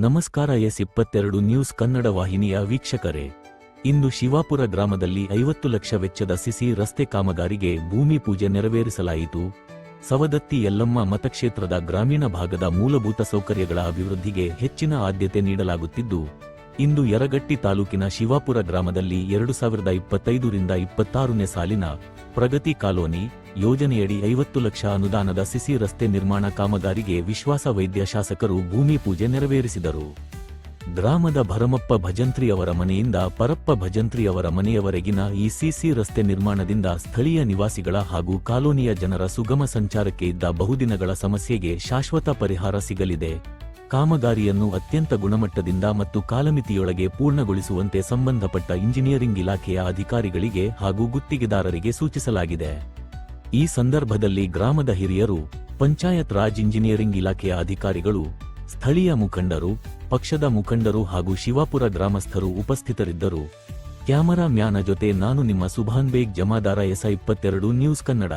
ನಮಸ್ಕಾರ ಎಸ್22 ನ್ಯೂಸ್ ಕನ್ನಡ ವಾಹಿನಿಯ ವೀಕ್ಷಕರೇ, ಇಂದು ಶಿವಾಪುರ ಗ್ರಾಮದಲ್ಲಿ 50 ಲಕ್ಷ ವೆಚ್ಚದ ಸಿಸಿ ರಸ್ತೆ ಕಾಮಗಾರಿಗೆ ಭೂಮಿ ಪೂಜೆ ನೆರವೇರಿಸಲಾಯಿತು. ಸವದತ್ತಿ ಯಲ್ಲಮ್ಮ ಮತಕ್ಷೇತ್ರದ ಗ್ರಾಮೀಣ ಭಾಗದ ಮೂಲಭೂತ ಸೌಕರ್ಯಗಳ ಅಭಿವೃದ್ಧಿಗೆ ಹೆಚ್ಚಿನ ಆದ್ಯತೆ ನೀಡಲಾಗುತ್ತಿದ್ದು, ಇಂದು ಯರಗಟ್ಟಿ ತಾಲೂಕಿನ ಶಿವಾಪುರ ಗ್ರಾಮದಲ್ಲಿ 2025ರಿಂದ 26ನೇ ಸಾಲಿನ ಪ್ರಗತಿ ಕಾಲೋನಿ ಯೋಜನೆಯಡಿ 50 ಲಕ್ಷ ಅನುದಾನದ ಸಿಸಿ ರಸ್ತೆ ನಿರ್ಮಾಣ ಕಾಮಗಾರಿಗೆ ವಿಶ್ವಾಸ ವೈದ್ಯ ಶಾಸಕರು ಭೂಮಿ ಪೂಜೆ ನೆರವೇರಿಸಿದರು. ಗ್ರಾಮದ ಭರಮಪ್ಪ ಭಜಂತ್ರಿ ಅವರ ಮನೆಯಿಂದ ಪರಪ್ಪ ಭಜಂತ್ರಿ ಅವರ ಮನೆಯವರೆಗಿನ ಈ ಸಿಸಿ ರಸ್ತೆ ನಿರ್ಮಾಣದಿಂದ ಸ್ಥಳೀಯ ನಿವಾಸಿಗಳ ಹಾಗೂ ಕಾಲೋನಿಯ ಜನರ ಸುಗಮ ಸಂಚಾರಕ್ಕೆ ಇದ್ದ ಬಹುದಿನಗಳ ಸಮಸ್ಯೆಗೆ ಶಾಶ್ವತ ಪರಿಹಾರ ಸಿಗಲಿದೆ. ಕಾಮಗಾರಿಯನ್ನು ಅತ್ಯಂತ ಗುಣಮಟ್ಟದಿಂದ ಮತ್ತು ಕಾಲಮಿತಿಯೊಳಗೆ ಪೂರ್ಣಗೊಳಿಸುವಂತೆ ಸಂಬಂಧಪಟ್ಟ ಇಂಜಿನಿಯರಿಂಗ್ ಇಲಾಖೆಯ ಅಧಿಕಾರಿಗಳಿಗೆ ಹಾಗೂ ಗುತ್ತಿಗೆದಾರರಿಗೆ ಸೂಚಿಸಲಾಗಿದೆ. ಈ ಸಂದರ್ಭದಲ್ಲಿ ಗ್ರಾಮದ ಹಿರಿಯರು, ಪಂಚಾಯತ್ ರಾಜ್ ಇಂಜಿನಿಯರಿಂಗ್ ಇಲಾಖೆಯ ಅಧಿಕಾರಿಗಳು, ಸ್ಥಳೀಯ ಮುಖಂಡರು, ಪಕ್ಷದ ಮುಖಂಡರು ಹಾಗೂ ಶಿವಾಪುರ ಗ್ರಾಮಸ್ಥರು ಉಪಸ್ಥಿತರಿದ್ದರು. ಕ್ಯಾಮರಾ ಮ್ಯಾನ ಜೊತೆ ನಾನು ನಿಮ್ಮ ಸುಭಾನ್ ಬೇಗ್ ಜಮಾದಾರ ಎಸ್22 ನ್ಯೂಸ್ ಕನ್ನಡ.